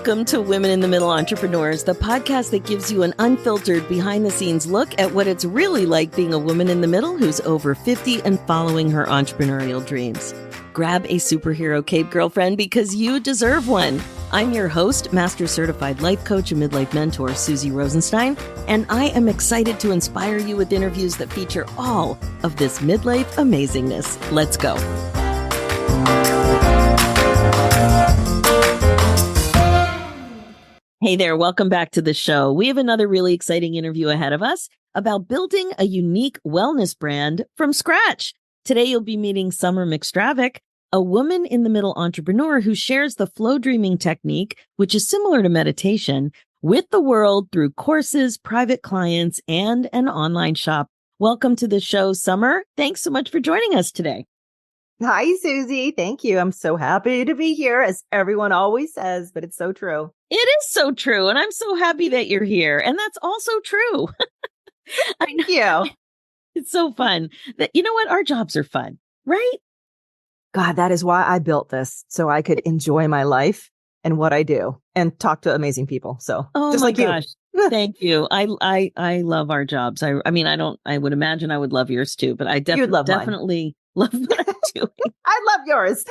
Welcome to Women in the Middle Entrepreneurs, the podcast that gives you an unfiltered, behind-the-scenes look at what it's really like being a woman in the middle who's over 50 and following her entrepreneurial dreams. Grab a superhero cape, girlfriend, because you deserve one. I'm your host, Master Certified Life Coach and Midlife Mentor, Susie Rosenstein, and I am excited to inspire you with interviews that feature all of this midlife amazingness. Let's go. Hey there, welcome back to the show. We have another really exciting interview ahead of us about building a unique wellness brand from scratch. Today, you'll be meeting Summer McStravick, a woman in the middle entrepreneur who shares the Flowdreaming Technique, which is similar to meditation, with the world through courses, private clients, and an online shop. Welcome to the show, Summer. Thanks so much for joining us today. Hi, Susie. Thank you. I'm so happy to be here, as everyone always says, but it's so true. It is so true. And I'm so happy that you're here. And that's also true. Thank you. It's so fun that, you know what? Our jobs are fun, right? God, that is why I built this, so I could enjoy my life and what I do and talk to amazing people. So just like gosh. you. Thank you. I love our jobs. I would imagine I would love yours too, but I definitely love what I'm doing. I love yours.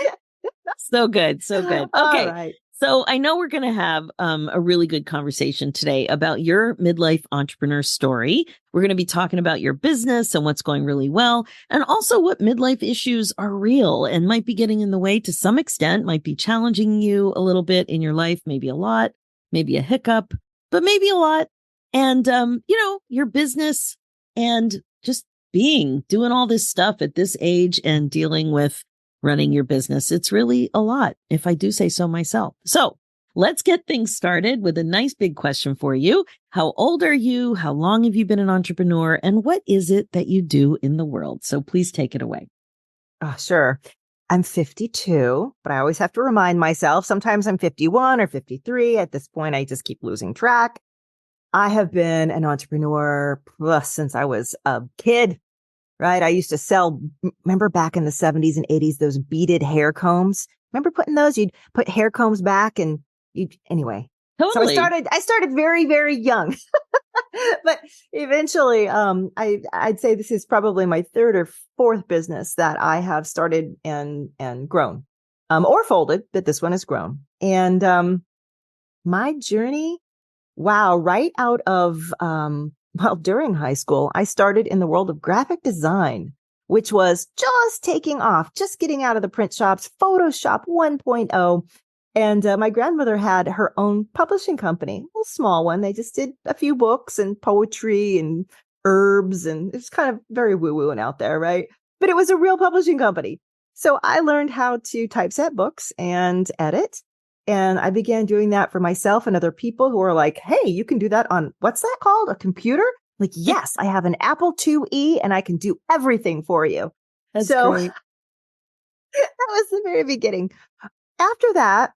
So good. So good. Okay. All right. So I know we're going to have a really good conversation today about your midlife entrepreneur story. We're going to be talking about your business and what's going really well, and also what midlife issues are real and might be getting in the way to some extent, might be challenging you a little bit in your life, maybe a lot, maybe a hiccup, but maybe a lot. And, your business and just doing all this stuff at this age and dealing with running your business. It's really a lot, if I do say so myself. So let's get things started with a nice big question for you. How old are you? How long have you been an entrepreneur? And what is it that you do in the world? So please take it away. Oh, sure. I'm 52, but I always have to remind myself. Sometimes I'm 51 or 53. At this point, I just keep losing track. I have been an entrepreneur since I was a kid. Right. I used to sell, remember back in the 70s and 80s, those beaded hair combs. Remember putting those? You'd put hair combs back and anyway. Totally. So I started very, very young. But eventually, I'd say this is probably my third or fourth business that I have started and grown, or folded, but this one has grown. And my journey, wow, right out of during high school, I started in the world of graphic design, which was just taking off, just getting out of the print shops, Photoshop 1.0. And my grandmother had her own publishing company, a little small one. They just did a few books and poetry and herbs, and it's kind of very woo-woo and out there, right? But it was a real publishing company. So I learned how to typeset books and edit. And I began doing that for myself and other people who are like, hey, you can do that on, what's that called? A computer? Like, yes, I have an Apple IIe and I can do everything for you. That's so great. That was the very beginning. After that,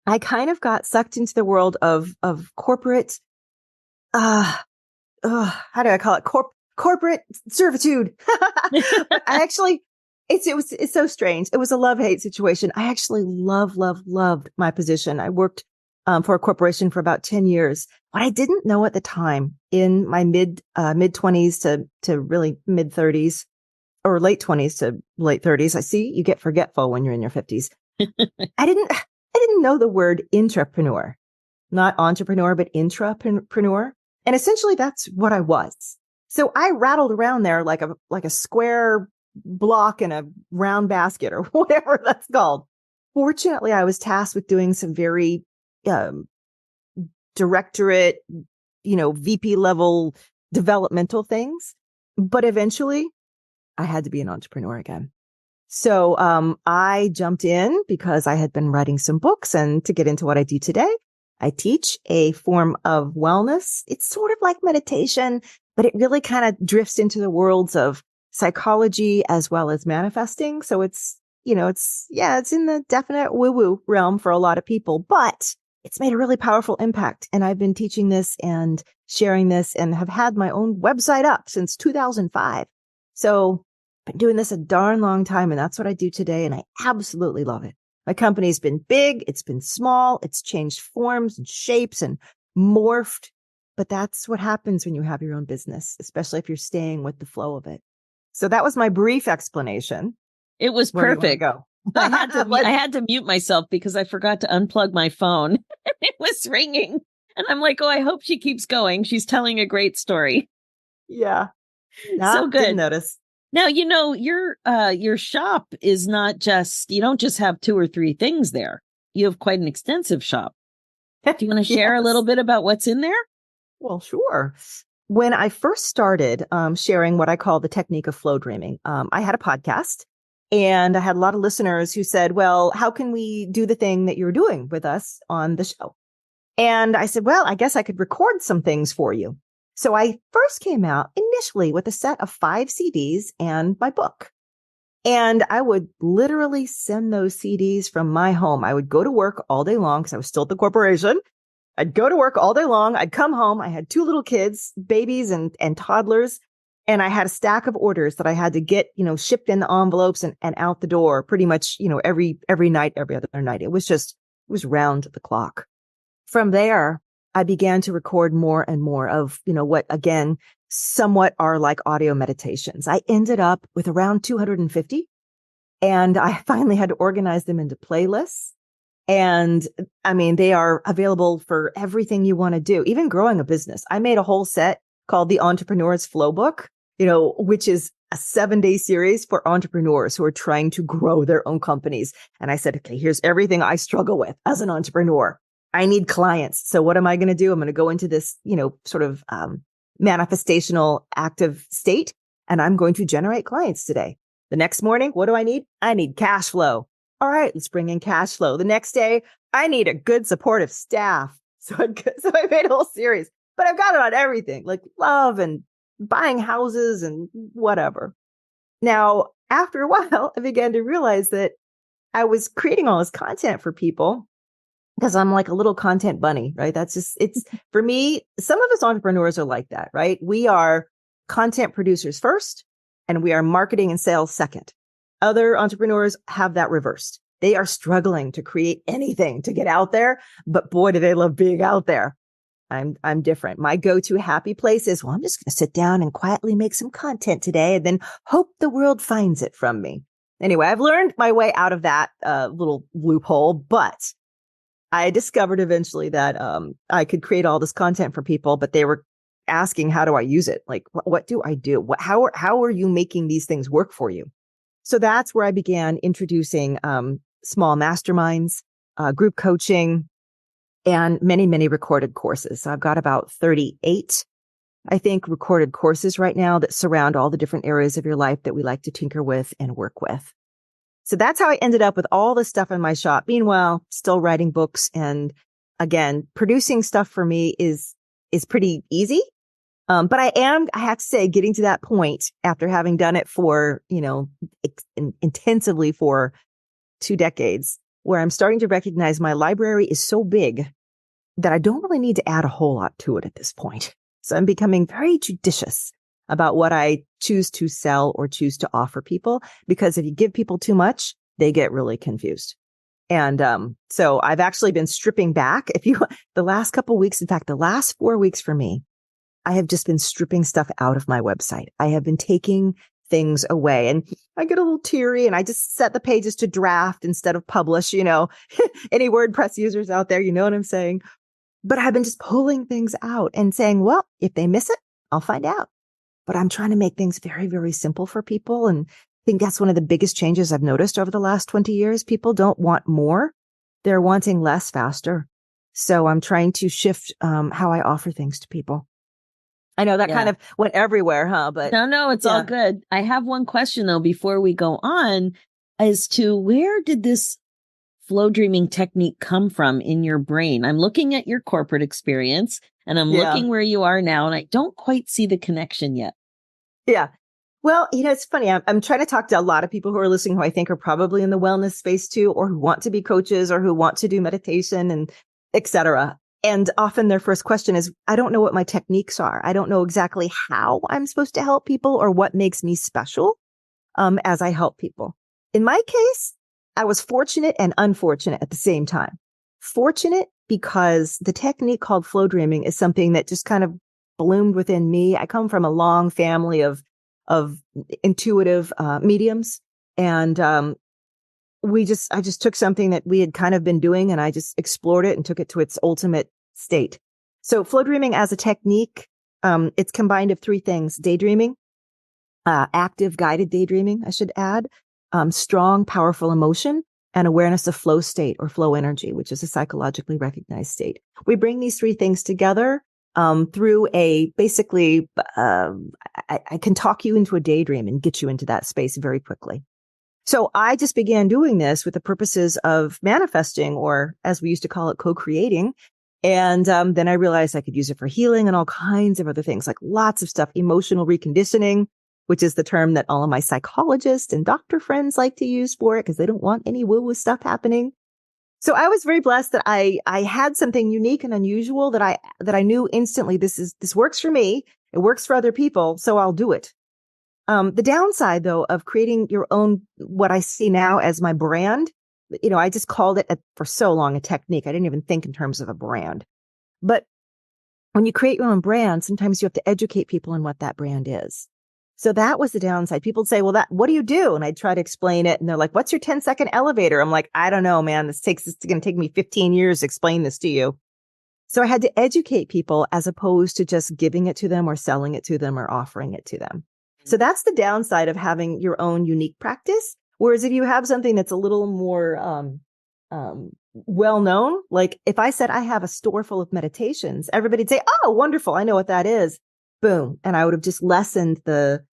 I kind of got sucked into the world of corporate, how do I call it? Corporate servitude. But I actually, it's so strange. It was a love-hate situation. I actually loved my position. I worked for a corporation for about 10 years. What I didn't know at the time, in my mid 20s to really mid 30s, or late 20s to late 30s, I see you get forgetful when you're in your 50s. I didn't know the word intrapreneur, not entrepreneur, but intrapreneur. And essentially that's what I was. So I rattled around there like a square block in a round basket or whatever that's called. Fortunately, I was tasked with doing some very directorate, VP level developmental things. But eventually I had to be an entrepreneur again. So I jumped in because I had been writing some books, and to get into what I do today, I teach a form of wellness. It's sort of like meditation, but it really kind of drifts into the worlds of psychology as well as manifesting. So it's in the definite woo-woo realm for a lot of people, but it's made a really powerful impact. And I've been teaching this and sharing this and have had my own website up since 2005. So I've been doing this a darn long time, and that's what I do today. And I absolutely love it. My company's been big, it's been small, it's changed forms and shapes and morphed. But that's what happens when you have your own business, especially if you're staying with the flow of it. So that was my brief explanation. It was Where do you perfect. want to go? I had to mute myself because I forgot to unplug my phone. It was ringing. And I'm like, oh, I hope she keeps going. She's telling a great story. Yeah. So good. Didn't notice. Now, your shop is not just, you don't just have 2 or 3 things there. You have quite an extensive shop. Do you want to share a little bit about what's in there? Well, sure. When I first started sharing what I call the technique of flow dreaming, I had a podcast and I had a lot of listeners who said, well, how can we do the thing that you're doing with us on the show? And I said, well, I guess I could record some things for you. So I first came out initially with a set of 5 CDs and my book. And I would literally send those CDs from my home. I would go to work all day long because I was still at the corporation. I'd go to work all day long. I'd come home. I had 2 little kids, babies and toddlers. And I had a stack of orders that I had to get, shipped in the envelopes and out the door pretty much, every night, every other night. It was round the clock. From there, I began to record more and more of, what again, somewhat are like audio meditations. I ended up with around 250 and I finally had to organize them into playlists. And I mean, they are available for everything you want to do, even growing a business. I made a whole set called the Entrepreneur's Flow Book, which is a 7-day series for entrepreneurs who are trying to grow their own companies. And I said, okay, here's everything I struggle with as an entrepreneur. I need clients. So what am I going to do? I'm going to go into this, sort of manifestational active state, and I'm going to generate clients today. The next morning, what do I need? I need cash flow. All right, let's bring in cash flow. The next day, I need a good supportive staff. So I made a whole series, but I've got it on everything, like love and buying houses and whatever. Now, after a while, I began to realize that I was creating all this content for people because I'm like a little content bunny, right? It's for me, some of us entrepreneurs are like that, right? We are content producers first, and we are marketing and sales second. Other entrepreneurs have that reversed. They are struggling to create anything to get out there, but boy, do they love being out there. I'm different. My go-to happy place is, well, I'm just going to sit down and quietly make some content today and then hope the world finds it from me. Anyway, I've learned my way out of that little loophole, but I discovered eventually that I could create all this content for people, but they were asking, how do I use it? Like, what do I do? How are you making these things work for you? So that's where I began introducing small masterminds, group coaching, and many, many recorded courses. So I've got about 38, I think, recorded courses right now that surround all the different areas of your life that we like to tinker with and work with. So that's how I ended up with all this stuff in my shop. Meanwhile, still writing books. And again, producing stuff for me is pretty easy. But I have to say, getting to that point after having done it for, intensively for 2 decades, where I'm starting to recognize my library is so big that I don't really need to add a whole lot to it at this point. So I'm becoming very judicious about what I choose to sell or choose to offer people, because if you give people too much, they get really confused. And so I've actually been stripping back. The last couple of weeks, in fact, the last 4 weeks for me, I have just been stripping stuff out of my website. I have been taking things away, and I get a little teary and I just set the pages to draft instead of publish, any WordPress users out there, you know what I'm saying? But I've been just pulling things out and saying, well, if they miss it, I'll find out. But I'm trying to make things very, very simple for people. And I think that's one of the biggest changes I've noticed over the last 20 years. People don't want more. They're wanting less faster. So I'm trying to shift how I offer things to people. I know that kind of went everywhere, huh? But no, it's all good. I have one question though, before we go on, as to where did this flow dreaming technique come from in your brain? I'm looking at your corporate experience and I'm looking where you are now, and I don't quite see the connection yet. Yeah. Well, it's funny. I'm trying to talk to a lot of people who are listening who I think are probably in the wellness space too, or who want to be coaches or who want to do meditation and et cetera. And often their first question is, I don't know what my techniques are. I don't know exactly how I'm supposed to help people or what makes me special as I help people. In my case, I was fortunate and unfortunate at the same time. Fortunate because the technique called flow dreaming is something that just kind of bloomed within me. I come from a long family of intuitive mediums, and I just took something that we had kind of been doing, and I just explored it and took it to its ultimate state. So flow dreaming as a technique, it's combined of three things: daydreaming, active guided daydreaming, I should add, strong, powerful emotion, and awareness of flow state or flow energy, which is a psychologically recognized state. We bring these three things together through basically, I can talk you into a daydream and get you into that space very quickly. So I just began doing this with the purposes of manifesting, or as we used to call it, co-creating. And then I realized I could use it for healing and all kinds of other things, like lots of stuff, emotional reconditioning, which is the term that all of my psychologists and doctor friends like to use for it because they don't want any woo-woo stuff happening. So I was very blessed that I had something unique and unusual that I knew instantly, this works for me. It works for other people, so I'll do it. The downside, though, of creating your own, what I see now as my brand, I just called it for so long a technique. I didn't even think in terms of a brand. But when you create your own brand, sometimes you have to educate people on what that brand is. So that was the downside. People would say, well, what do you do? And I'd try to explain it. And they're like, what's your 10-second elevator? I'm like, I don't know, man. It's going to take me 15 years to explain this to you. So I had to educate people as opposed to just giving it to them or selling it to them or offering it to them. So that's the downside of having your own unique practice. Whereas if you have something that's a little more well-known, like if I said I have a store full of meditations, everybody'd say, oh, wonderful, I know what that is. Boom. And I would have just lessened the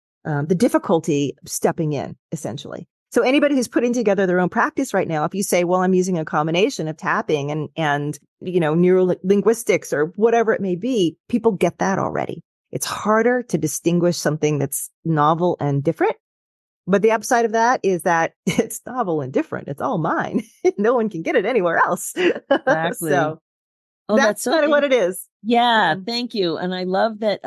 difficulty of stepping in, essentially. So anybody who's putting together their own practice right now, if you say, well, I'm using a combination of tapping and neuro linguistics or whatever it may be, people get that already. It's harder to distinguish something that's novel and different. But the upside of that is that it's novel and different. It's all mine. No one can get it anywhere else. Exactly. So that's so kind of what it is. Yeah, thank you. And I love that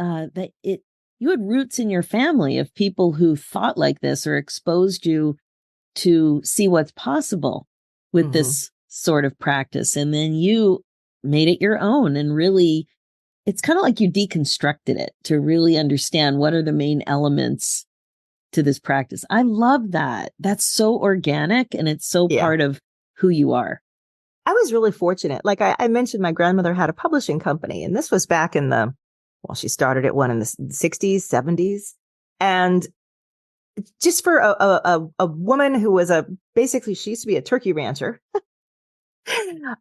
you had roots in your family of people who thought like this or exposed you to see what's possible with this sort of practice. And then you made it your own, and really, it's kind of like you deconstructed it to really understand what are the main elements to this practice. I love that. That's so organic, and it's so part of who you are. I was really fortunate. Like I mentioned, my grandmother had a publishing company, and this was back in she started it in the 60s, 70s. And just for a woman who was basically, she used to be a turkey rancher.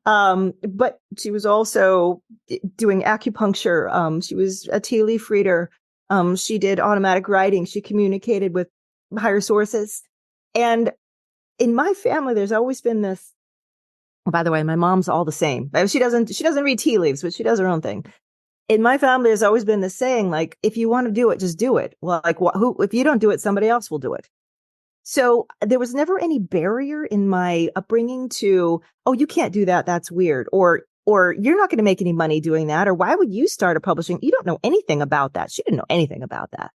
But she was also doing acupuncture. She was a tea leaf reader. She did automatic writing. She communicated with higher sources. And in my family, there's always been this. Oh, by the way, my mom's all the same. She doesn't read tea leaves, but she does her own thing. In my family, there's always been this saying, like, if you want to do it, just do it. Well, like, if you don't do it, somebody else will do it. So there was never any barrier in my upbringing to, oh, you can't do that. That's weird. Or you're not going to make any money doing that. Or why would you start a publishing? You don't know anything about that. She didn't know anything about that.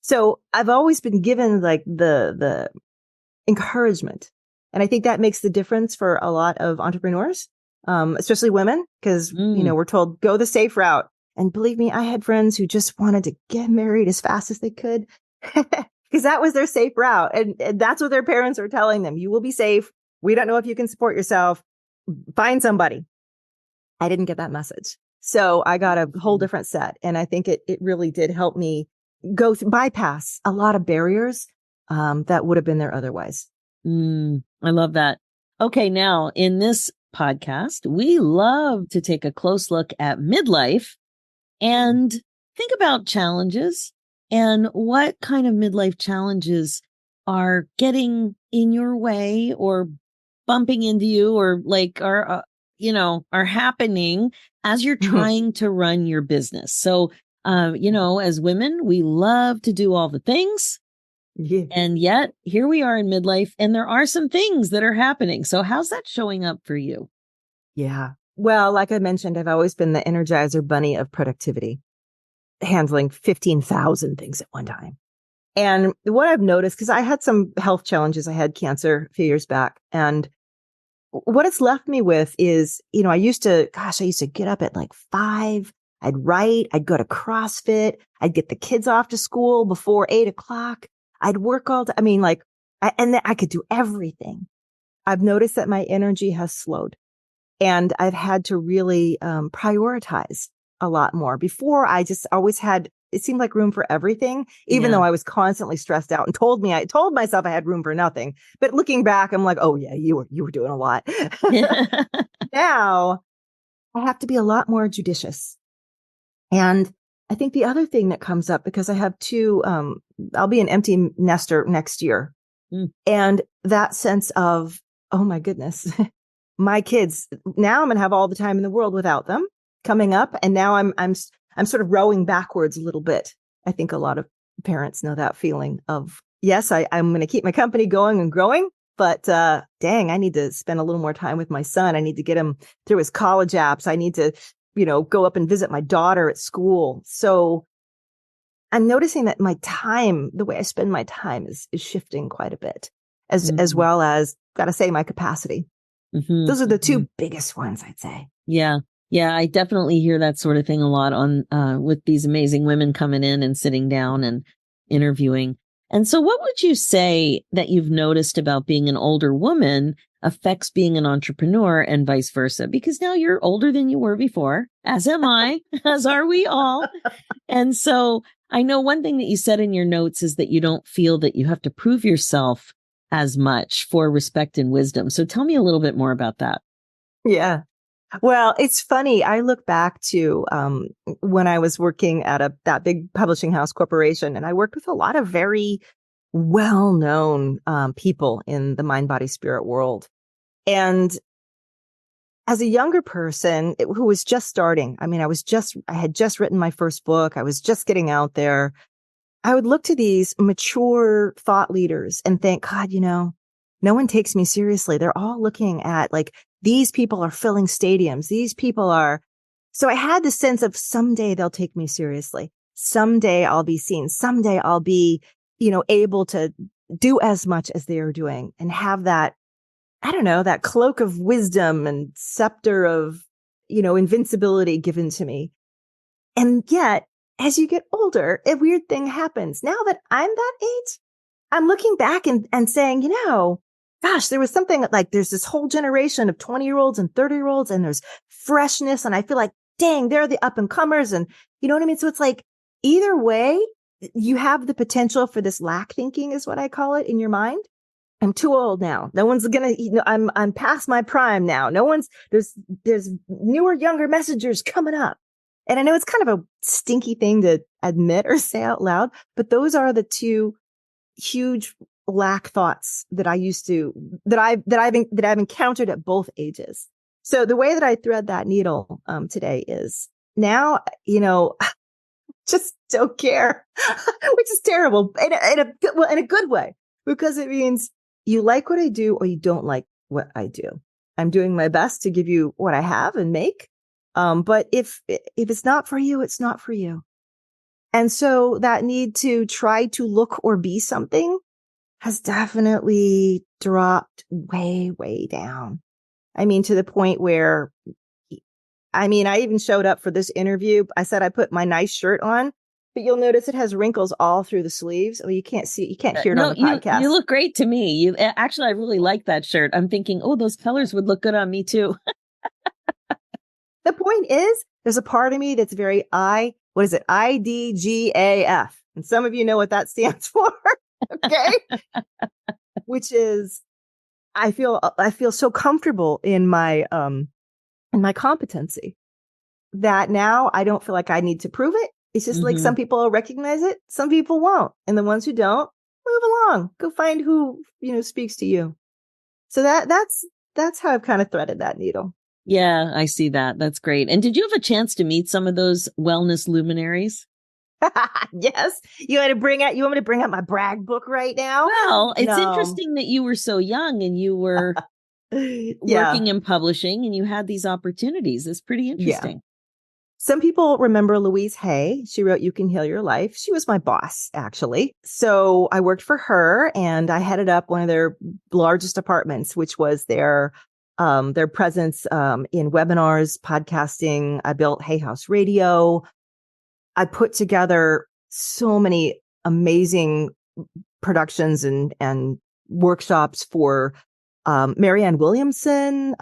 So I've always been given like the encouragement. And I think that makes the difference for a lot of entrepreneurs, especially women, because, we're told go the safe route. And believe me, I had friends who just wanted to get married as fast as they could because that was their safe route. And that's what their parents were telling them. You will be safe. We don't know if you can support yourself. Find somebody. I didn't get that message. So I got a whole different set. And I think it really did help me bypass a lot of barriers that would have been there otherwise. I love that. Okay, now in this podcast, we love to take a close look at midlife and think about challenges and what kind of midlife challenges are getting in your way or bumping into you or like are happening as you're trying to run your business. So, as women, we love to do all the things. Yeah. And yet here we are in midlife, and there are some things that are happening. So how's that showing up for you? Yeah. Well, like I mentioned, I've always been the Energizer bunny of productivity, handling 15,000 things at one time. And what I've noticed, because I had some health challenges, I had cancer a few years back. And what it's left me with is, I used to get up at like 5. I'd write, I'd go to CrossFit, I'd get the kids off to school before 8 o'clock. I'd work all day. I mean, like, and then I could do everything. I've noticed that my energy has slowed, and I've had to really prioritize a lot more. Before, I just always had, it seemed like room for everything, even though I was constantly stressed out and told myself I had room for nothing. But looking back, I'm like, oh yeah, you were doing a lot. Now I have to be a lot more judicious. And I think the other thing that comes up, because I have two, I'll be an empty nester next year. And that sense of, oh my goodness, my kids, now I'm going to have all the time in the world without them coming up. And now I'm sort of rowing backwards a little bit. I think a lot of parents know that feeling of, yes, I'm going to keep my company going and growing, but dang, I need to spend a little more time with my son. I need to get him through his college apps. I need to, go up and visit my daughter at school. So I'm noticing that my time, the way I spend my time is shifting quite a bit, as well as, gotta say, my capacity. Those are the two biggest ones, I'd say. Yeah. Yeah. I definitely hear that sort of thing a lot on, with these amazing women coming in and sitting down and interviewing. And so what would you say that you've noticed about being an older woman affects being an entrepreneur and vice versa? Because now you're older than you were before, as am I, as are we all. And so I know one thing that you said in your notes is that you don't feel that you have to prove yourself as much for respect and wisdom. So tell me a little bit more about that. Yeah. Well, it's funny. I look back to when I was working at that big publishing house corporation, and I worked with a lot of very well-known people in the mind, body, spirit world. And as a younger person who was just starting, I mean, I had just written my first book. I was just getting out there. I would look to these mature thought leaders and think, God, no one takes me seriously. They're all looking at, like, these people are filling stadiums. These people are. So I had the sense of someday they'll take me seriously. Someday I'll be seen. Someday I'll be, able to do as much as they are doing and have that, I don't know, that cloak of wisdom and scepter of, invincibility given to me. And yet, as you get older, a weird thing happens. Now that I'm that age, I'm looking back and saying, gosh, there was something like, there's this whole generation of 20-year-olds and 30-year-olds, and there's freshness. And I feel like, dang, they're the up and comers. And you know what I mean? So it's like, either way, you have the potential for this lack thinking, is what I call it, in your mind. I'm too old now. No one's gonna, I'm past my prime now. There's newer, younger messengers coming up. And I know it's kind of a stinky thing to admit or say out loud, but those are the two huge lack thoughts that I've encountered at both ages. So the way that I thread that needle today is now, just don't care, which is terrible in a good way, because it means you like what I do or you don't like what I do. I'm doing my best to give you what I have and make. But if it's not for you, it's not for you. And so that need to try to look or be something has definitely dropped way, way down. I mean, to the point where, I even showed up for this interview. I said I put my nice shirt on, but you'll notice it has wrinkles all through the sleeves. Well, you can't hear it on the podcast. You look great to me. I really like that shirt. I'm thinking, oh, those colors would look good on me too. The point is, there's a part of me that's very IDGAF. And some of you know what that stands for. Okay. Which is, I feel so comfortable in my competency that now I don't feel like I need to prove it. It's just like, some people will recognize it, some people won't. And the ones who don't, move along, go find who, speaks to you. So that's how I've kind of threaded that needle. Yeah, I see that. That's great. And did you have a chance to meet some of those wellness luminaries? Yes. You want me to bring out my brag book right now? Well, it's interesting that you were so young and you were working in publishing and you had these opportunities. It's pretty interesting. Some people remember Louise Hay. She wrote You Can Heal Your Life. She was my boss, actually. So I worked for her and I headed up one of their largest departments, which was their presence in webinars, podcasting. I built Hay House Radio. I put together so many amazing productions and workshops for Marianne Williamson,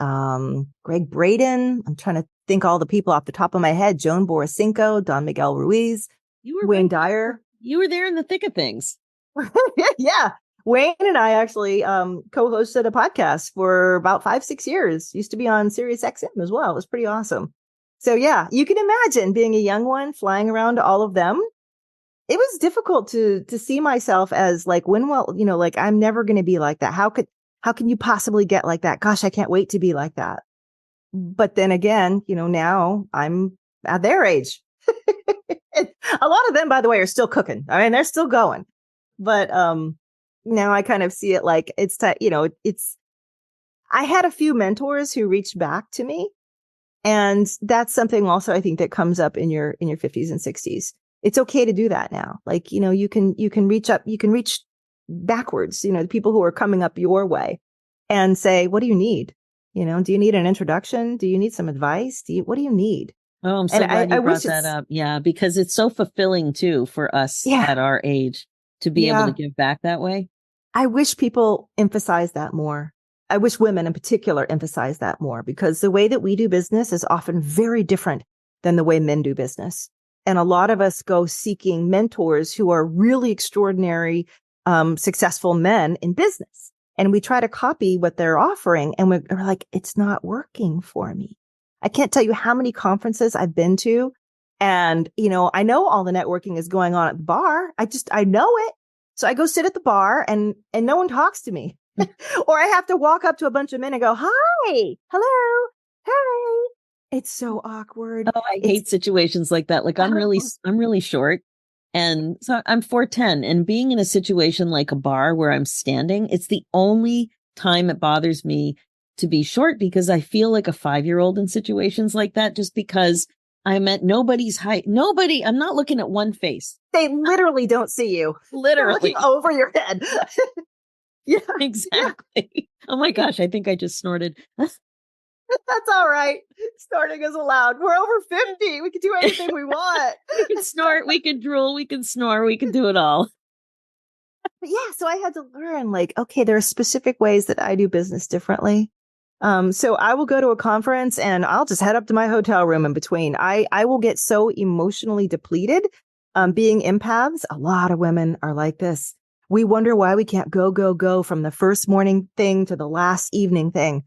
Greg Braden. I'm trying to think all the people off the top of my head. Joan Borisenko, Don Miguel Ruiz, Wayne Dyer. You were there in the thick of things. Yeah. Wayne and I actually co-hosted a podcast for about 5-6 years. Used to be on Sirius XM as well. It was pretty awesome. So yeah, you can imagine being a young one flying around to all of them. It was difficult to see myself as like, like I'm never going to be like that. How can you possibly get like that? Gosh, I can't wait to be like that. But then again, now I'm at their age. A lot of them, by the way, are still cooking. I mean, they're still going. But now I kind of see it like I had a few mentors who reached back to me. And that's something also I think that comes up in your 50s and 60s. It's okay to do that now. Like, you can reach up, you can reach backwards, the people who are coming up your way and say, what do you need? Do you need an introduction? Do you need some advice? What do you need? Oh, I'm so glad you brought that up. Yeah, because it's so fulfilling too for us at our age to be able to give back that way. I wish people emphasize that more. I wish women in particular emphasize that more, because the way that we do business is often very different than the way men do business. And a lot of us go seeking mentors who are really extraordinary, successful men in business. And we try to copy what they're offering. And we're like, it's not working for me. I can't tell you how many conferences I've been to. And, I know all the networking is going on at the bar. I know it. So I go sit at the bar and no one talks to me. Or I have to walk up to a bunch of men and go, hi, hello, hey. It's so awkward. Oh, I hate situations like that. Like I'm really short. And so I'm 4'10", and being in a situation like a bar where I'm standing, it's the only time it bothers me to be short, because I feel like a 5-year-old in situations like that, just because I'm at nobody's height. I'm not looking at one face. They literally don't see you. Literally. They're looking over your head. Yeah, exactly. Yeah. Oh my gosh, I think I just snorted. That's all right. Snorting is allowed. We're over 50. We can do anything we want. We can snort, we can drool, we can snore, we can do it all. But yeah, so I had to learn, like, okay, there are specific ways that I do business differently. So I will go to a conference and I'll just head up to my hotel room in between. I will get so emotionally depleted. Being empaths, a lot of women are like this. We wonder why we can't go from the first morning thing to the last evening thing.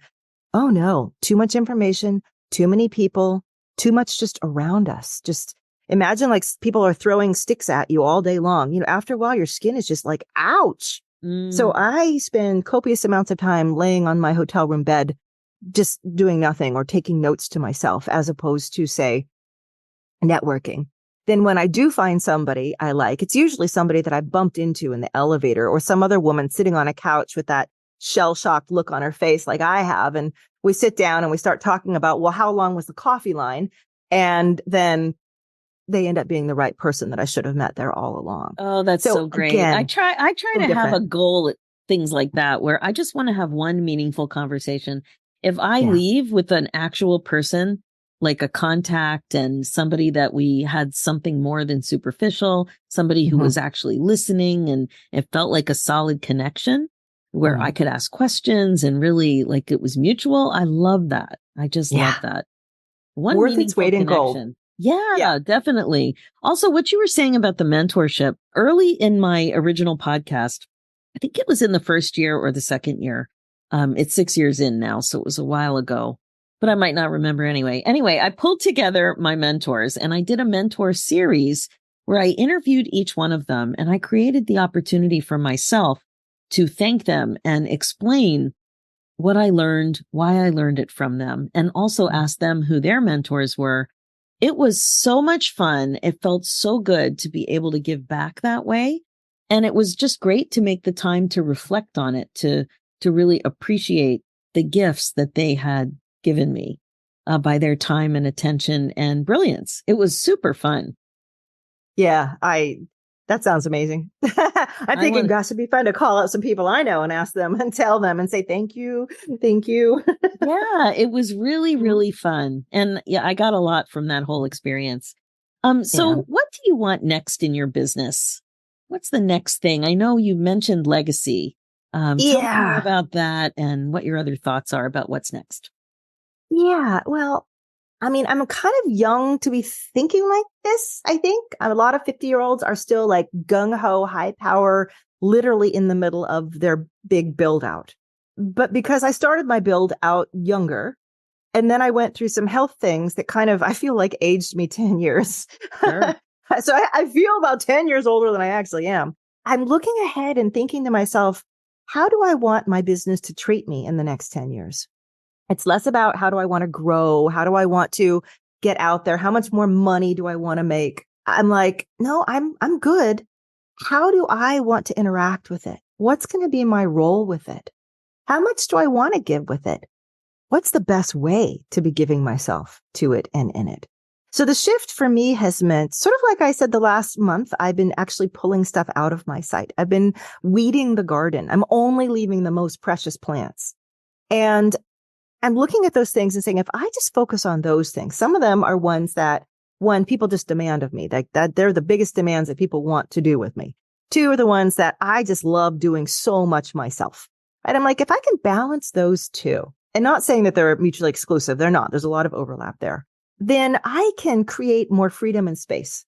Oh no, too much information, too many people, too much just around us. Just imagine like people are throwing sticks at you all day long. After a while, your skin is just like, ouch. So I spend copious amounts of time laying on my hotel room bed, just doing nothing or taking notes to myself, as opposed to, say, networking. Then when I do find somebody I like, it's usually somebody that I bumped into in the elevator, or some other woman sitting on a couch with that shell-shocked look on her face like I have. And we sit down and we start talking about, well, how long was the coffee line? And then they end up being the right person that I should have met there all along. Oh, that's so great. Again, I try to have a goal at things like that, where I just want to have one meaningful conversation. If I leave with an actual person, like a contact and somebody that we had something more than superficial, somebody who was actually listening, and it felt like a solid connection where I could ask questions and really like it was mutual. I love that. I just love that. One worth its weight in gold. Yeah, definitely. Also, what you were saying about the mentorship early in my original podcast, I think it was in the first year or the second year. It's 6 years in now, so it was a while ago, but I might not remember anyway. Anyway, I pulled together my mentors and I did a mentor series where I interviewed each one of them, and I created the opportunity for myself to thank them and explain what I learned, why I learned it from them, and also ask them who their mentors were. It was so much fun. It felt so good to be able to give back that way. And it was just great to make the time to reflect on it, to really appreciate the gifts that they had given me. by their time and attention and brilliance. It was super fun. Yeah, that sounds amazing. I'm thinking, gosh, it'd be fun to call out some people I know and ask them and tell them and say, thank you. Thank you. Yeah, it was really, really fun. And yeah, I got a lot from that whole experience. So what do you want next in your business? What's the next thing? I know you mentioned legacy. Tell me more about that and what your other thoughts are about what's next. Yeah, well, I mean, I'm kind of young to be thinking like this, I think. A lot of 50-year-olds are still like gung-ho, high power, literally in the middle of their big build out. But because I started my build out younger, and then I went through some health things that kind of, I feel like aged me 10 years. Sure. So I feel about 10 years older than I actually am. I'm looking ahead and thinking to myself, how do I want my business to treat me in the next 10 years? It's less about how do I want to grow? How do I want to get out there? How much more money do I want to make? I'm like, no, I'm good. How do I want to interact with it? What's going to be my role with it? How much do I want to give with it? What's the best way to be giving myself to it and in it? So the shift for me has meant, sort of like I said, the last month, I've been actually pulling stuff out of my site. I've been weeding the garden. I'm only leaving the most precious plants. And I'm looking at those things and saying, if I just focus on those things, some of them are ones that, one, people just demand of me, that they're the biggest demands that people want to do with me. Two are the ones that I just love doing so much myself. And I'm like, if I can balance those two, and not saying that they're mutually exclusive, they're not, there's a lot of overlap there, then I can create more freedom and space.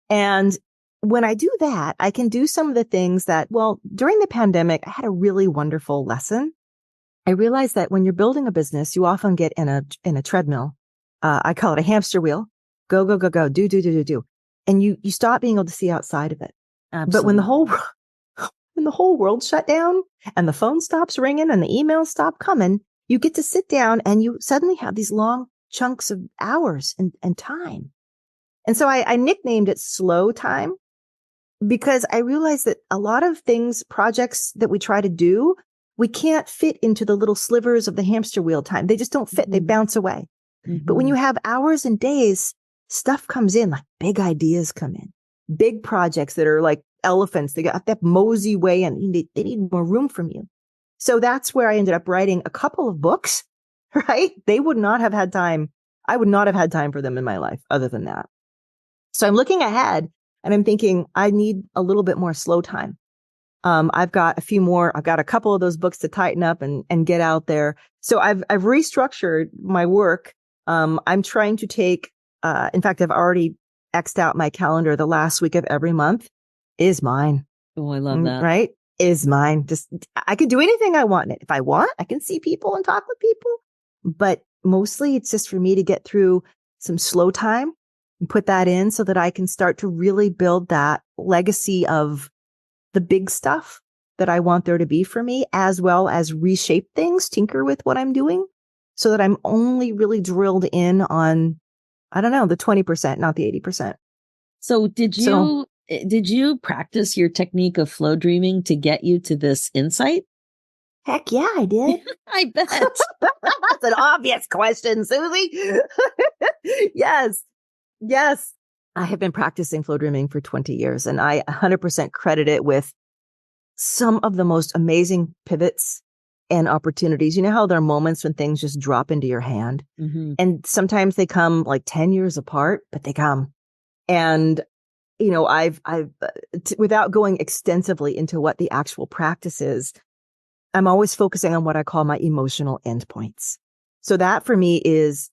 And when I do that, I can do some of the things that, well, during the pandemic, I had a really wonderful lesson. I realized that when you're building a business, you often get in a treadmill. I call it a hamster wheel. Go, go, go, go, do. And you stop being able to see outside of it. Absolutely. But when the whole world shut down and the phone stops ringing and the emails stop coming, you get to sit down and you suddenly have these long chunks of hours and time. And so I nicknamed it slow time because I realized that a lot of things, projects that we try to do, we can't fit into the little slivers of the hamster wheel time. They just don't fit. Mm-hmm. They bounce away. Mm-hmm. But when you have hours and days, stuff comes in, like big ideas come in, big projects that are like elephants. They got that mosey way and they need more room from you. So that's where I ended up writing a couple of books, right? They would not have had time. I would not have had time for them in my life other than that. So I'm looking ahead and I'm thinking I need a little bit more slow time. I've got a couple of those books to tighten up and get out there. So I've restructured my work. I'm trying to take, in fact, I've already X'd out my calendar. The last week of every month is mine. Oh, I love that. Right? Is mine. Just, I can do anything I want in it. If I want, I can see people and talk with people, but mostly it's just for me to get through some slow time and put that in so that I can start to really build that legacy of the big stuff that I want there to be for me, as well as reshape things, tinker with what I'm doing so that I'm only really drilled in on, I don't know, the 20%, not the 80%. So did you practice your technique of flow dreaming to get you to this insight? Heck yeah, I did. I bet. That's an obvious question, Susie. Yes. I have been practicing flow dreaming for 20 years, and I 100% credit it with some of the most amazing pivots and opportunities. You know how there are moments when things just drop into your hand? Mm-hmm. And sometimes they come like 10 years apart, but they come. And, you know, I've without going extensively into what the actual practice is, I'm always focusing on what I call my emotional endpoints. So that for me is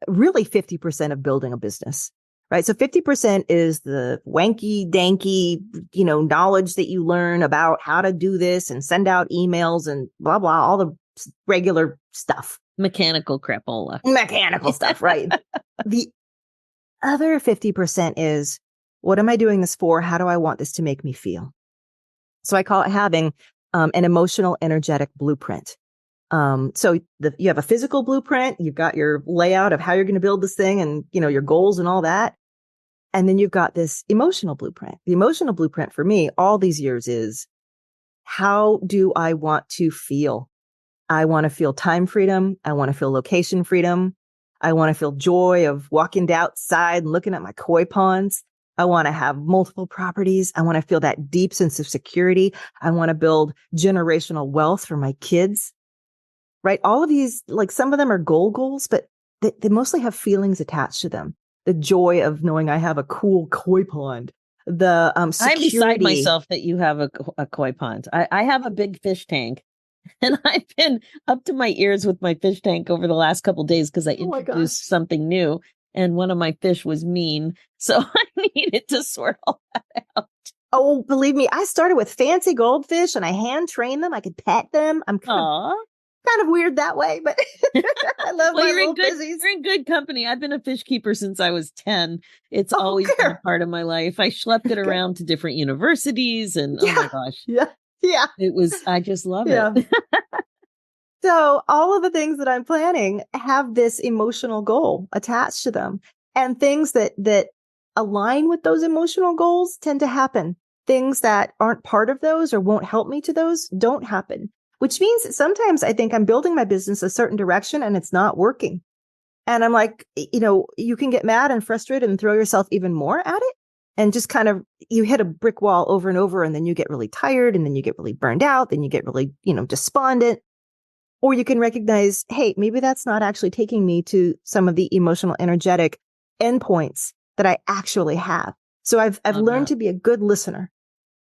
really 50% of building a business. Right. So 50% is the wanky danky, knowledge that you learn about how to do this and send out emails and blah, blah, all the regular stuff. Mechanical crapola. Mechanical stuff. Right. The other 50% is, what am I doing this for? How do I want this to make me feel? So I call it having an emotional, energetic blueprint. So you have a physical blueprint, you've got your layout of how you're going to build this thing and, your goals and all that. And then you've got this emotional blueprint. The emotional blueprint for me all these years is, how do I want to feel? I want to feel time freedom. I want to feel location freedom. I want to feel joy of walking outside and looking at my koi ponds. I want to have multiple properties. I want to feel that deep sense of security. I want to build generational wealth for my kids, right? All of these, like some of them are goals, but they mostly have feelings attached to them. The joy of knowing I have a cool koi pond, the security. I'm beside myself that you have a koi pond. I have a big fish tank, and I've been up to my ears with my fish tank over the last couple of days because I introduced something new, and one of my fish was mean, so I needed to sort all that out. Oh, believe me, I started with fancy goldfish, and I hand trained them. I could pet them. I'm kind of weird that way, but I love my little fishies. You're in good company. I've been a fish keeper since I was 10. It's always been a part of my life. I schlepped it around to different universities, and oh my gosh. Yeah. I just love it. So all of the things that I'm planning have this emotional goal attached to them, and things that align with those emotional goals tend to happen. Things that aren't part of those or won't help me to those don't happen. Which means that sometimes I think I'm building my business a certain direction and it's not working. And I'm like, you can get mad and frustrated and throw yourself even more at it. And just kind of, you hit a brick wall over and over, and then you get really tired, and then you get really burned out. Then you get really, despondent. Or you can recognize, hey, maybe that's not actually taking me to some of the emotional, energetic endpoints that I actually have. So I've learned to be a good listener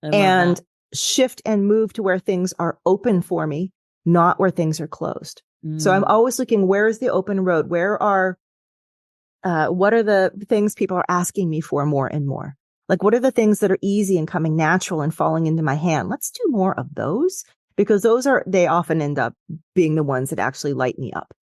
and shift and move to where things are open for me, not where things are closed. So I'm always looking, where is the open road? What are the things people are asking me for more and more? Like, what are the things that are easy and coming natural and falling into my hand? Let's do more of those, because they often end up being the ones that actually light me up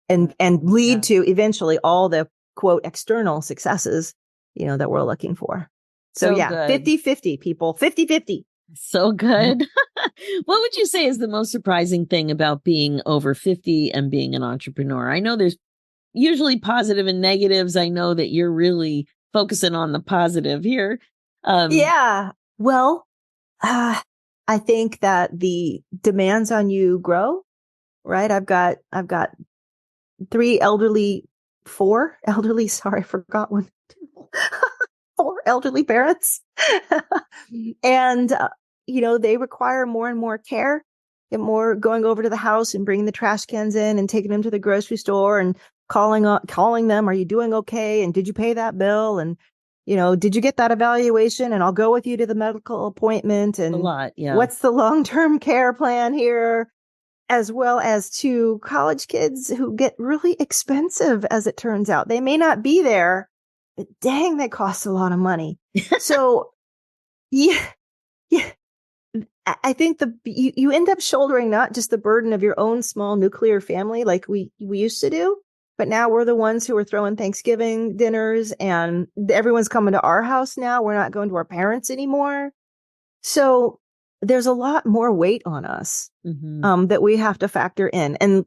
and lead to eventually all the quote external successes, that we're looking for. So 50-50 people, 50-50. So good. What would you say is the most surprising thing about being over 50 and being an entrepreneur? I know there's usually positive and negatives. I know that you're really focusing on the positive here. Well, I think that the demands on you grow, right? I've got four elderly, sorry, I forgot one. 4 elderly parents. And, they require more and more care, and more going over to the house and bringing the trash cans in and taking them to the grocery store and calling them, are you doing okay? And did you pay that bill? And, did you get that evaluation? And I'll go with you to the medical appointment. And a lot, what's the long-term care plan here? As well as to college kids who get really expensive, as it turns out. They may not be there, but dang, they cost a lot of money. So, yeah. I think you end up shouldering not just the burden of your own small nuclear family like we used to do, but now we're the ones who are throwing Thanksgiving dinners, and everyone's coming to our house now. We're not going to our parents anymore. So there's a lot more weight on us that we have to factor in. And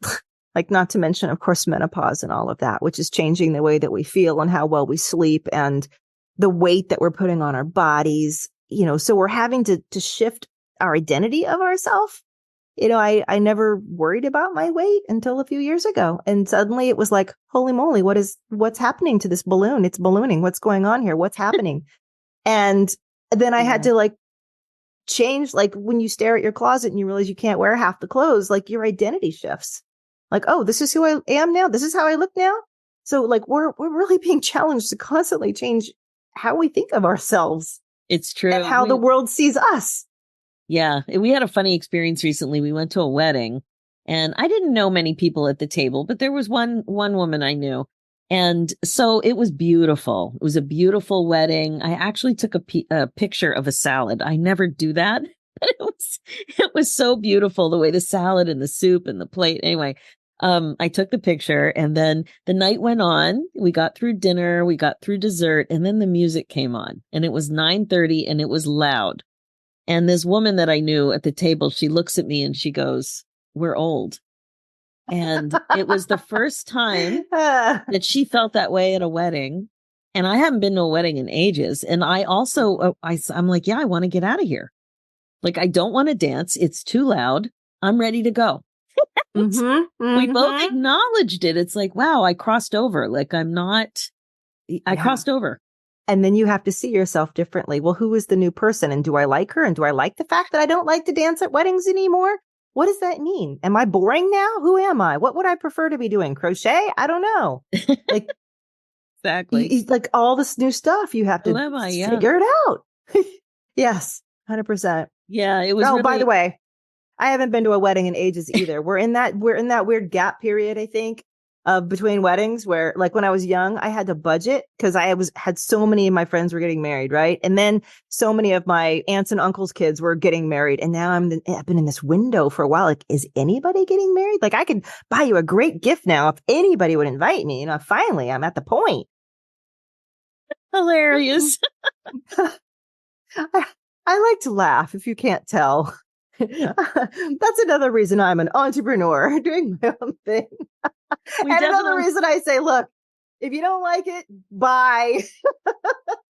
like, not to mention, of course, menopause and all of that, which is changing the way that we feel and how well we sleep and the weight that we're putting on our bodies. So we're having to shift our identity of ourselves. I never worried about my weight until a few years ago. And suddenly it was like, holy moly, what's happening to this balloon? It's ballooning. What's going on here? What's happening? And then I had to change, when you stare at your closet and you realize you can't wear half the clothes, your identity shifts. Oh, this is who I am now. This is how I look now. So we're really being challenged to constantly change how we think of ourselves. It's true. And how the world sees us. Yeah. We had a funny experience recently. We went to a wedding, and I didn't know many people at the table, but there was one woman I knew. And so it was beautiful. It was a beautiful wedding. I actually took a picture of a salad. I never do that, but it was so beautiful, the way the salad and the soup and the plate. Anyway, I took the picture, and then the night went on. We got through dinner, we got through dessert, and then the music came on, and it was 9:30 and it was loud. And this woman that I knew at the table, she looks at me and she goes, "We're old." And it was the first time that she felt that way at a wedding. And I haven't been to a wedding in ages. And I also, I'm like, yeah, I want to get out of here. I don't want to dance. It's too loud. I'm ready to go. We both Mm-hmm. acknowledged it. It's like, wow, I crossed over. Like I crossed over. And then you have to see yourself differently. Well, who is the new person? And do I like her? And do I like the fact that I don't like to dance at weddings anymore? What does that mean? Am I boring now? Who am I? What would I prefer to be doing? Crochet? I don't know. Like, Exactly. like all this new stuff, you have Who to am I? Yeah. figure it out. Yes, 100%. Yeah. It was Oh, really, by the way, I haven't been to a wedding in ages either. We're in that weird gap period, I think, between weddings where, like, when I was young, I had to budget because had so many of my friends were getting married, right? And then so many of my aunts and uncles' kids were getting married, and now I've been in this window for a while. Like, is anybody getting married? Like, I could buy you a great gift now if anybody would invite me. Finally, I'm at the point. hilarious. I like to laugh, if you can't tell. That's another reason I'm an entrepreneur, doing my own thing. Another reason I say, look, if you don't like it, bye.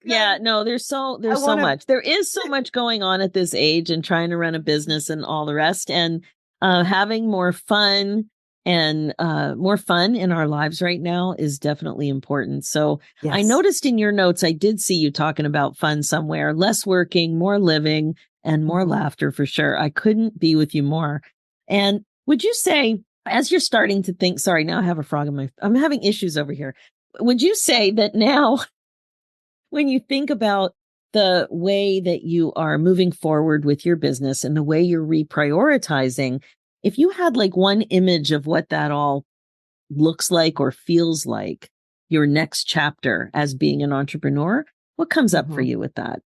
Yeah, no, there's so much. There is so much going on at this age and trying to run a business and all the rest, and having more fun and more fun in our lives right now is definitely important. So yes. I noticed in your notes, I did see you talking about fun somewhere, less working, more living, and more laughter for sure. I couldn't be with you more. And would you say, as you're starting to think, sorry, now I have a frog in I'm having issues over here. Would you say that now, when you think about the way that you are moving forward with your business and the way you're reprioritizing, if you had like one image of what that all looks like or feels like, your next chapter as being an entrepreneur, what comes up for you with that?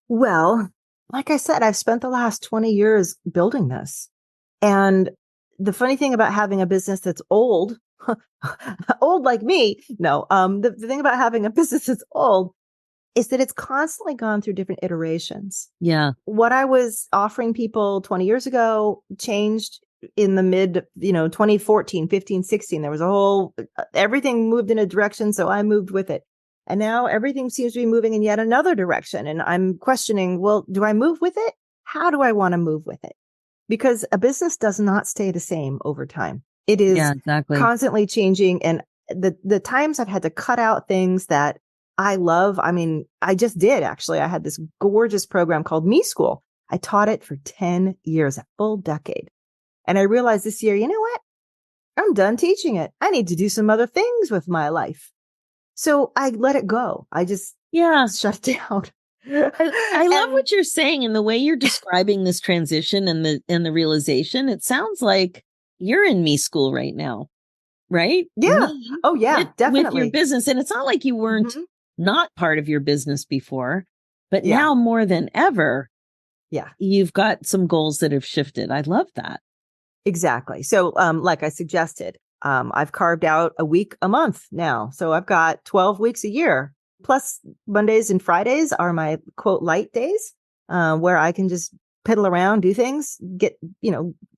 Well, like I said, I've spent the last 20 years building this. And the funny thing about having a business that's old, old like me, no, the thing about having a business that's old is that it's constantly gone through different iterations. Yeah. What I was offering people 20 years ago changed in the mid, 2014, 15, 16. There was everything moved in a direction. So I moved with it. And now everything seems to be moving in yet another direction. And I'm questioning, well, do I move with it? How do I want to move with it? Because a business does not stay the same over time. It is constantly changing. And the times I've had to cut out things that I love. I mean, I just did actually. I had this gorgeous program called Me School. I taught it for 10 years, a full decade. And I realized this year, you know what? I'm done teaching it. I need to do some other things with my life. So I let it go. I just shut it down. I love what you're saying and the way you're describing this transition and the realization. It sounds like you're in Me School right now, right? Yeah. Oh yeah, definitely. With your business. And it's not like you weren't not part of your business before, but now more than ever, you've got some goals that have shifted. I love that. Exactly. So, like I suggested, I've carved out a week a month now. So I've got 12 weeks a year. Plus Mondays and Fridays are my quote light days, where I can just piddle around, do things, get,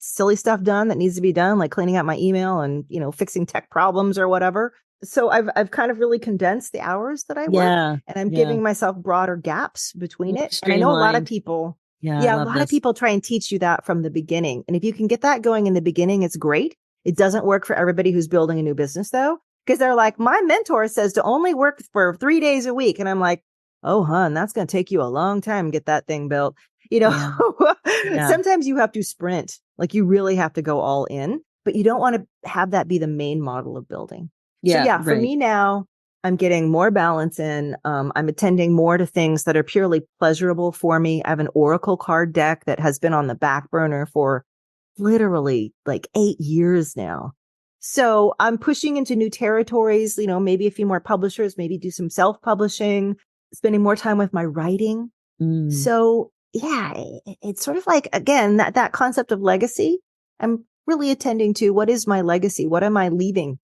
silly stuff done that needs to be done, like cleaning out my email and, fixing tech problems or whatever. So I've kind of really condensed the hours that I work, and I'm giving myself broader gaps between it. And I know a lot of people, a lot of people try and teach you that from the beginning. And if you can get that going in the beginning, it's great. It doesn't work for everybody who's building a new business though, because they're like, my mentor says to only work for 3 days a week. And I'm like, oh, hun, that's going to take you a long time to get that thing built. Sometimes you have to sprint, like you really have to go all in, but you don't want to have that be the main model of building. For me now, I'm getting more balance in. I'm attending more to things that are purely pleasurable for me. I have an Oracle card deck that has been on the back burner for literally like 8 years now. So I'm pushing into new territories, maybe a few more publishers, maybe do some self-publishing, spending more time with my writing. So it's sort of like, again, that concept of legacy. I'm really attending to what is my legacy? What am I leaving?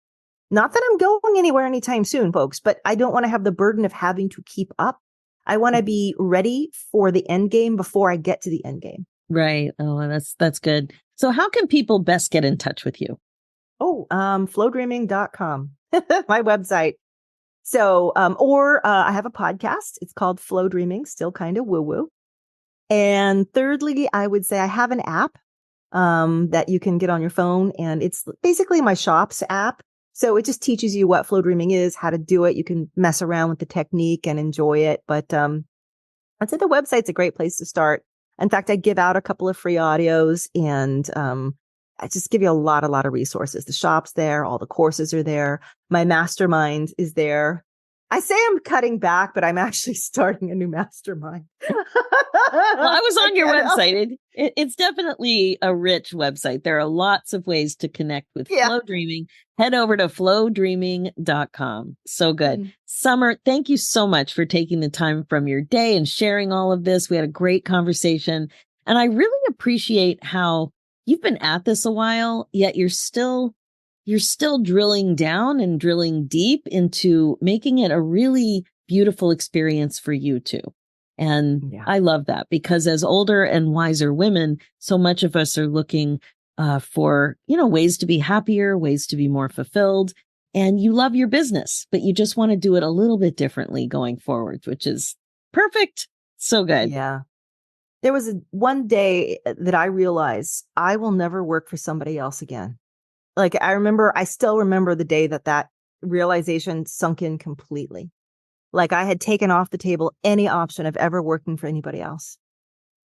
Not that I'm going anywhere anytime soon, folks, but I don't want to have the burden of having to keep up. I want to be ready for the end game before I get to the end game. Right. Oh, that's good. So how can people best get in touch with you? Oh, flowdreaming.com, my website. So, I have a podcast. It's called Flowdreaming, still kind of woo-woo. And thirdly, I would say I have an app. that you can get on your phone. And it's basically my Shops app. So it just teaches you what Flowdreaming is, how to do it. You can mess around with the technique and enjoy it. But I'd say the website's a great place to start. In fact, I give out a couple of free audios, and I just give you a lot of resources. The shop's there. All the courses are there. My mastermind is there. I say I'm cutting back, but I'm actually starting a new mastermind. Well, I was on your website. It's definitely a rich website. There are lots of ways to connect with Flow Dreaming. Head over to flowdreaming.com. So good. Mm. Summer, thank you so much for taking the time from your day and sharing all of this. We had a great conversation. And I really appreciate how you've been at this a while, yet you're still drilling down and drilling deep into making it a really beautiful experience for you too. And I love that, because as older and wiser women, so much of us are looking for, ways to be happier, ways to be more fulfilled. And you love your business, but you just want to do it a little bit differently going forward, which is perfect. So good. Yeah. There was one day that I realized I will never work for somebody else again. Like I still remember the day that realization sunk in completely. Like I had taken off the table any option of ever working for anybody else.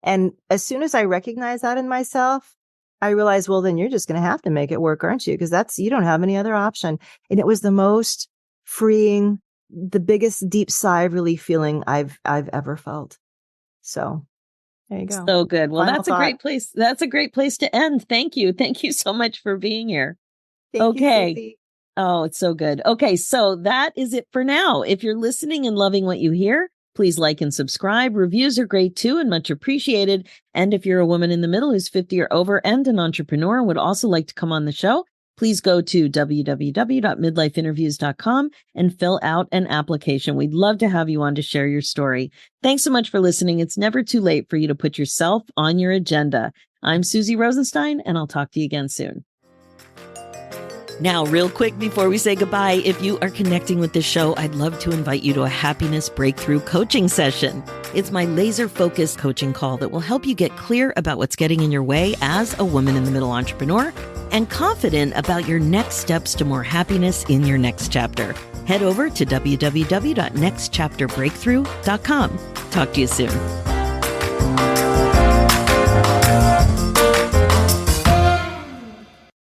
And as soon as I recognized that in myself, I realized, well, then you're just going to have to make it work, aren't you? Because you don't have any other option. And it was the most freeing, the biggest deep sigh of relief feeling I've ever felt. So there you go. So good. Well, that's a great place. That's a great place to end. Thank you. Thank you so much for being here. Thank you, Susie. Oh, it's so good. Okay, so that is it for now. If you're listening and loving what you hear, please like and subscribe. Reviews are great too and much appreciated. And if you're a woman in the middle who's 50 or over and an entrepreneur and would also like to come on the show, please go to www.midlifeinterviews.com and fill out an application. We'd love to have you on to share your story. Thanks so much for listening. It's never too late for you to put yourself on your agenda. I'm Susie Rosenstein, and I'll talk to you again soon. Now, real quick before we say goodbye, if you are connecting with this show, I'd love to invite you to a happiness breakthrough coaching session. It's my laser-focused coaching call that will help you get clear about what's getting in your way as a woman in the middle entrepreneur and confident about your next steps to more happiness in your next chapter. Head over to www.nextchapterbreakthrough.com. Talk to you soon.